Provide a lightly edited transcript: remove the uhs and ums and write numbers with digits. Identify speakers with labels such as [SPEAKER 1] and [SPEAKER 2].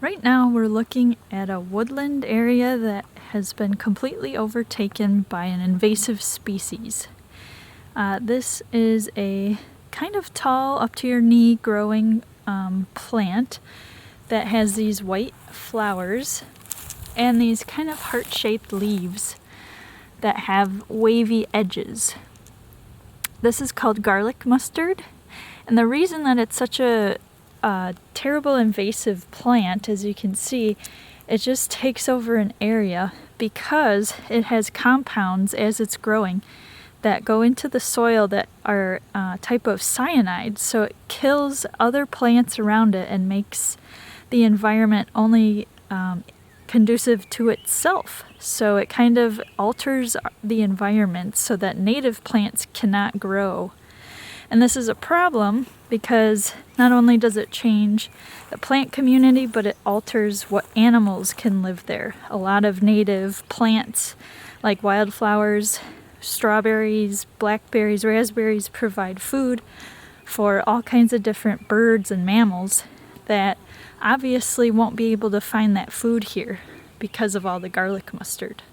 [SPEAKER 1] Right now we're looking at a woodland area that has been completely overtaken by an invasive species. This is a kind of tall, up to your knee growing plant that has these white flowers and these kind of heart-shaped leaves that have wavy edges. This is called garlic mustard, and the reason that it's such a terrible invasive plant, as you can see, it just takes over an area because it has compounds as it's growing that go into the soil that are a type of cyanide, so it kills other plants around it and makes the environment only conducive to itself. So it kind of alters the environment so that native plants cannot grow. And this is a problem because not only does it change the plant community, but it alters what animals can live there. A lot of native plants like wildflowers, strawberries, blackberries, raspberries provide food for all kinds of different birds and mammals that obviously won't be able to find that food here because of all the garlic mustard.